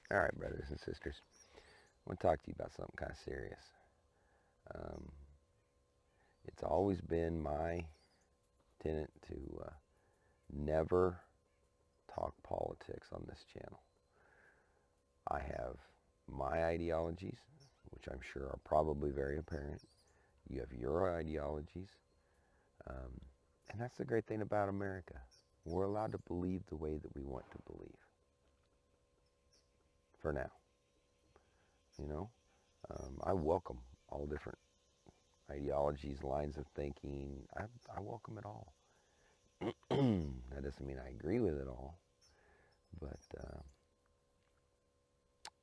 All right, brothers and sisters, I want to talk to you about something kind of serious. Um, it's always been my tenet to never talk politics on this channel. I have my ideologies, which I'm sure are probably very apparent. You have your ideologies. Um, and that's the great thing about America. We're allowed to believe the way that we want to believe for now. You know, I welcome all different ideologies, lines of thinking. I welcome it all. That doesn't mean I agree with it all, but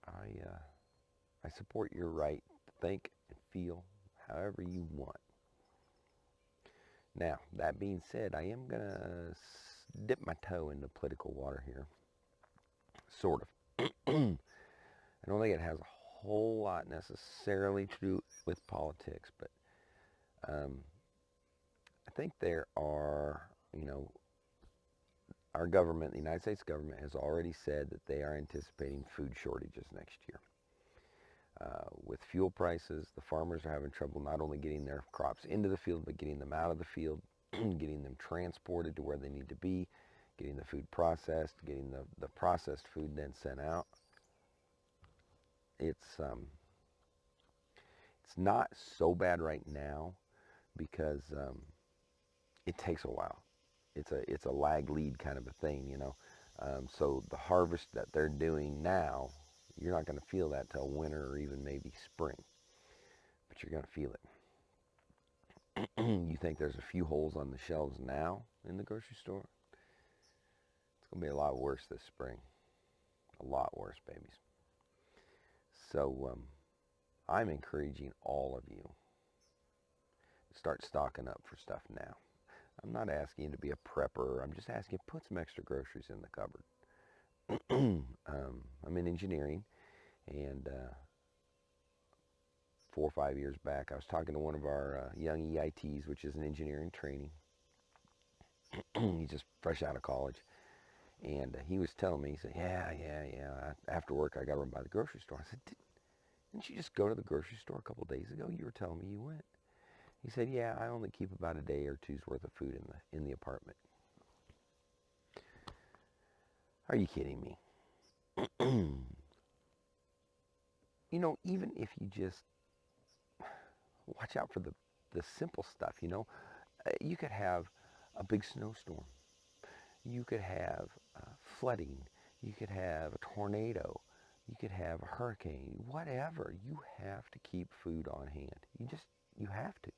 I support your right to think and feel however you want. Now, that being said, I am gonna dip my toe into political water here, sort of. I don't think it has a whole lot necessarily to do with politics, but um, I think there are, our government, the United States government, has already said that they are anticipating food shortages next year. With fuel prices, the farmers are having trouble not only getting their crops into the field, but getting them out of the field, getting them transported to where they need to be, getting the food processed, getting the processed food then sent out. It's um, it's not so bad right now because it takes a while. It's a lag lead kind of a thing. So the harvest that they're doing now, you're not going to feel that till winter or even maybe spring, but you're going to feel it. You think there's a few holes on the shelves now in the grocery store? It's going to be a lot worse this spring. A lot worse, babies. So I'm encouraging all of you to start stocking up for stuff now. I'm not asking you to be a prepper. I'm just asking you to put some extra groceries in the cupboard. I'm in engineering, and 4 or 5 years back, I was talking to one of our young EITs, which is an engineering training. He's just fresh out of college, and he was telling me, he said, yeah. After work, I got to run by the grocery store. I said, didn't you just go to the grocery store a couple of days ago? You were telling me you went. He said, yeah, I only keep about a day or two's worth of food in the apartment. Are you kidding me? Even if you just watch out for the simple stuff, you could have a big snowstorm. You could have flooding. You could have a tornado. You could have a hurricane. Whatever. You have to keep food on hand. You have to.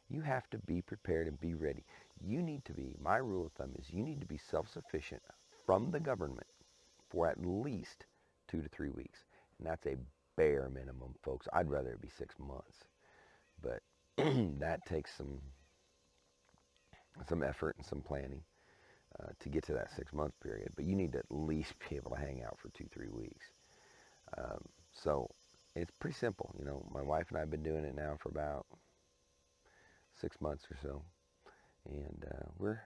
You have to be prepared and be ready. You need to be, my rule of thumb is you need to be self-sufficient from the government for at least 2 to 3 weeks. And that's a bare minimum, folks. I'd rather it be 6 months. But that takes some effort and some planning to get to that 6 month period. But you need to at least be able to hang out for 2, 3 weeks. Um, so it's pretty simple. My wife and I have been doing it now for about 6 months or so. And we're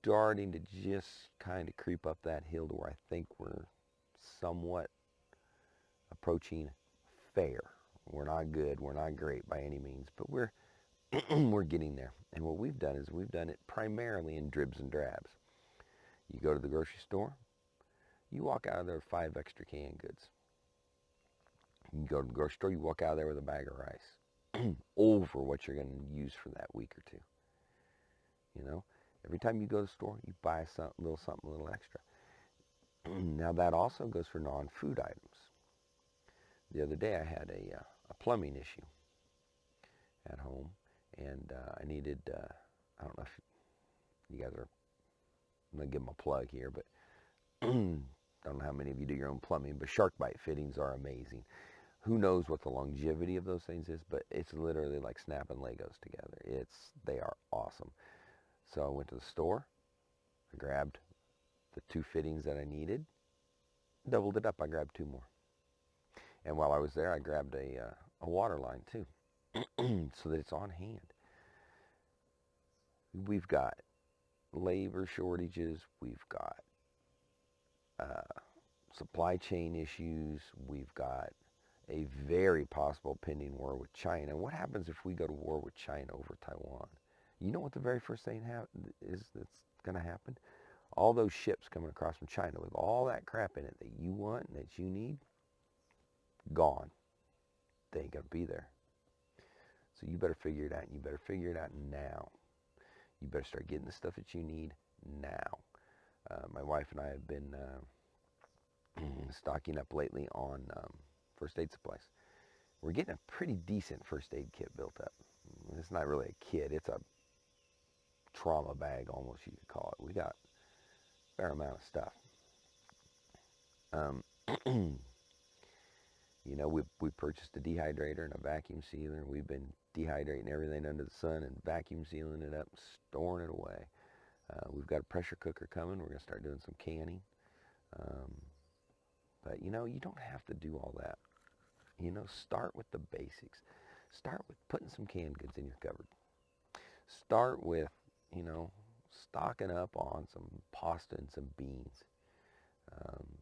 starting to just kind of creep up that hill to where I think we're somewhat approaching fair. We're not good, we're not great by any means, but we're we're getting there. And what we've done is we've done it primarily in dribs and drabs. You go to the grocery store, you walk out of there with 5 extra canned goods. You go to the grocery store, you walk out of there with a bag of rice over what you're going to use for that week or two. Every time you go to the store, you buy something, a little extra. Now that also goes for non-food items. The other day I had a plumbing issue at home, and I needed, I don't know if you guys are, I'm going to give them a plug here, but I don't know how many of you do your own plumbing, but shark bite fittings are amazing. Who knows what the longevity of those things is, but it's literally like snapping Legos together. They are awesome. So I went to the store, I grabbed the 2 fittings that I needed, doubled it up, I grabbed 2 more. And while I was there, I grabbed a water line too, so that it's on hand. We've got labor shortages, we've got supply chain issues. We've got a very possible pending war with China. What happens if we go to war with China over Taiwan? You know what the very first thing is that's going to happen? All those ships coming across from China with all that crap in it that you want and that you need, gone. They ain't going to be there. So you better figure it out. You better figure it out now. You better start getting the stuff that you need now. My wife and I have been stocking up lately on first aid supplies. We're getting a pretty decent first aid kit built up. It's not really a kit. It's a trauma bag, almost, you could call it. We got a fair amount of stuff. You know, we purchased a dehydrator and a vacuum sealer. We've been dehydrating everything under the sun and vacuum sealing it up, storing it away. We've got a pressure cooker coming. We're going to start doing some canning. But, you know, you don't have to do all that. You know, start with the basics. Start with putting some canned goods in your cupboard. Start with, you know, stocking up on some pasta and some beans.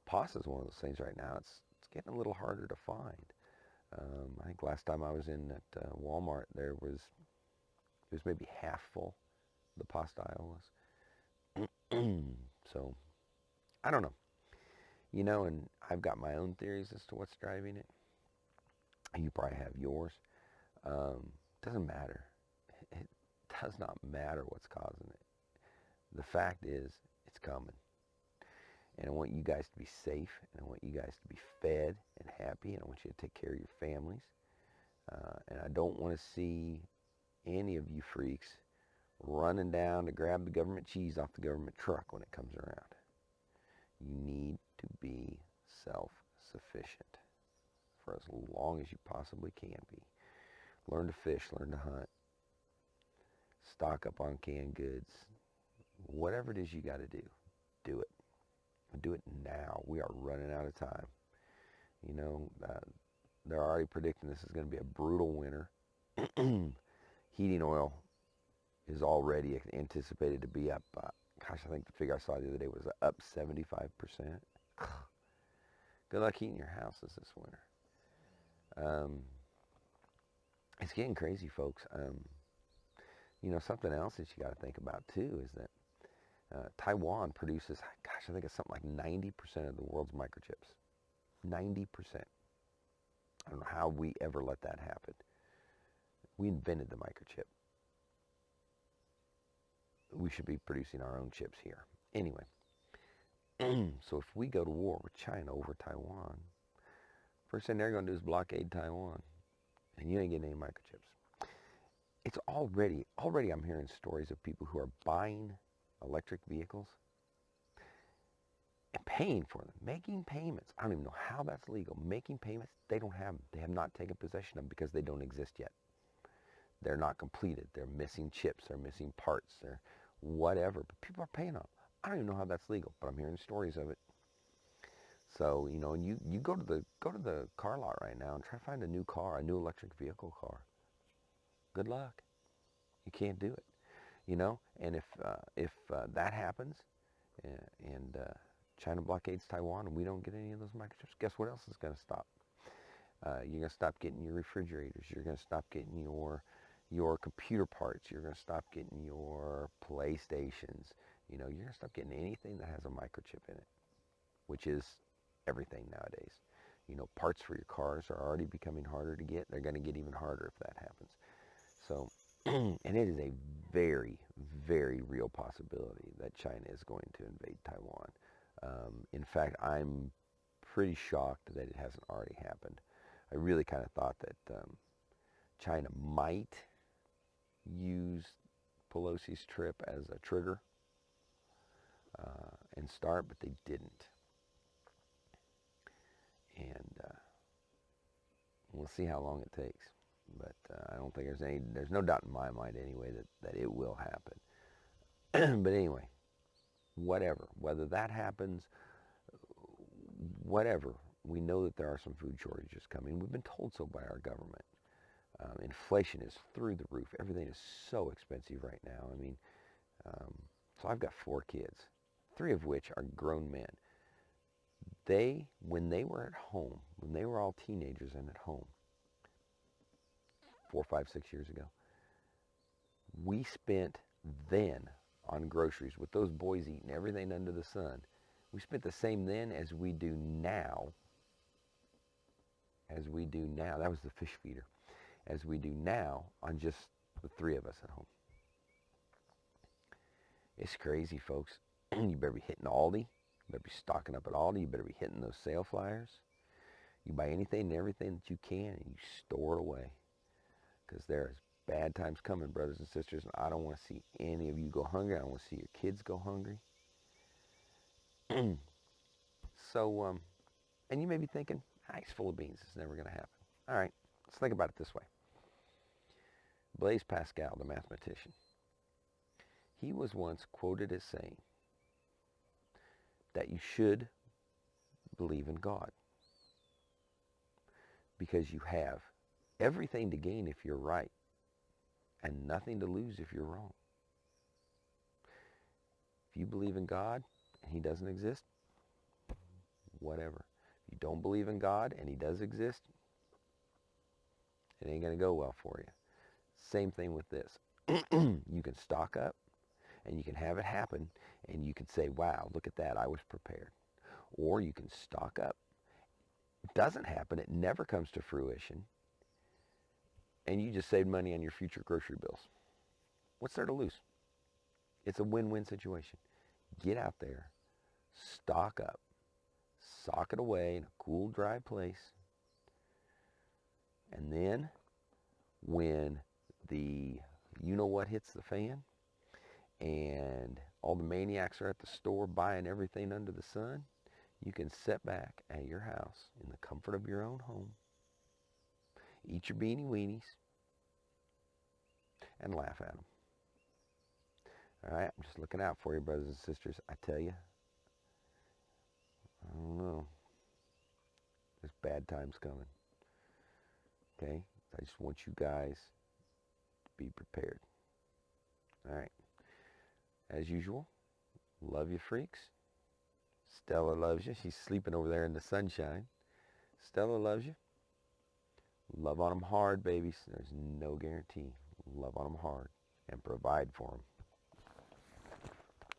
Pasta is one of those things right now. It's getting a little harder to find. I think last time I was in at Walmart, it was maybe half full. The pasta aisle was. So I don't know. You know, and I've got my own theories as to what's driving it. You probably have yours. Doesn't matter. It does not matter what's causing it. The fact is, it's coming. And I want you guys to be safe, and I want you guys to be fed and happy, and I want you to take care of your families. And I don't want to see any of you freaks running down to grab the government cheese off the government truck when it comes around. You need to be self-sufficient for as long as you possibly can be. Learn to fish, learn to hunt, stock up on canned goods. Whatever it is you got to do it. Do it now. We are running out of time. You know, they're already predicting this is going to be a brutal winter. Heating oil is already anticipated to be up. I think the figure I saw the other day was up 75%. Good luck heating your houses this winter. It's getting crazy, folks. You know, something else that you got to think about too is that Taiwan produces, I think it's something like 90% of the world's microchips. 90%. I don't know how we ever let that happen. We invented the microchip. We should be producing our own chips here. Anyway, so if we go to war with China over Taiwan, first thing they're going to do is blockade Taiwan, and you ain't getting any microchips. It's already I'm hearing stories of people who are buying electric vehicles and paying for them, making payments. I don't even know how that's legal. Making payments, they don't have them. They have not taken possession of them because they don't exist yet. They're not completed. They're missing chips. They're missing parts. They're whatever. But people are paying them. I don't even know how that's legal, but I'm hearing stories of it. So, you know, and you go to the car lot right now and try to find a new car, a new electric vehicle car. Good luck. You can't do it. You know, and if that happens, and China blockades Taiwan, and we don't get any of those microchips, guess what else is going to stop? You're going to stop getting your refrigerators. You're going to stop getting your computer parts. You're going to stop getting your PlayStations. You know, you're going to stop getting anything that has a microchip in it, which is everything nowadays. You know, parts for your cars are already becoming harder to get. They're going to get even harder if that happens. So, and it is a very, very real possibility that China is going to invade Taiwan. In fact, I'm pretty shocked that it hasn't already happened. I really kind of thought that China might use Pelosi's trip as a trigger and start, but they didn't. And we'll see how long it takes. But I don't think there's no doubt in my mind anyway that it will happen. But anyway, whether that happens, whatever, we know that there are some food shortages coming. We've been told so by our government. Inflation is through the roof. Everything is so expensive right now. I mean, so I've got 4 kids, 3 of which are grown men. when they were at home, when they were all teenagers and at home, 4, 5, 6 years ago, we spent then on groceries with those boys eating everything under the sun. We spent the same then as we do now, that was the fish feeder, as we do now on just the three of us at home. It's crazy, folks. You better be hitting Aldi. You better be stocking up at Aldi. You better be hitting those sale flyers. You buy anything and everything that you can and you store it away. Because there's bad times coming, brothers and sisters. And I don't want to see any of you go hungry. I don't want to see your kids go hungry. So, and you may be thinking, ice full of beans. It's never going to happen. All right, let's think about it this way. Blaise Pascal, the mathematician, he was once quoted as saying that you should believe in God because you have everything to gain if you're right and nothing to lose if you're wrong. If you believe in God and he doesn't exist, whatever. If you don't believe in God and he does exist, it ain't going to go well for you. Same thing with this. You can stock up and you can have it happen and you can say, wow, look at that, I was prepared. Or you can stock up. It doesn't happen, it never comes to fruition, and you just saved money on your future grocery bills. What's there to lose? It's a win-win situation. Get out there, stock up, sock it away in a cool, dry place, and then when the you-know-what hits the fan, and all the maniacs are at the store buying everything under the sun, you can sit back at your house in the comfort of your own home, eat your beanie weenies, and laugh at them. All right, I'm just looking out for you, brothers and sisters. I tell you, I don't know. There's bad times coming. Okay? I just want you guys to be prepared. All right. As usual, love you, freaks. Stella loves you. She's sleeping over there in the sunshine. Stella loves you. Love on them hard, babies. There's no guarantee. Love on them hard and provide for them.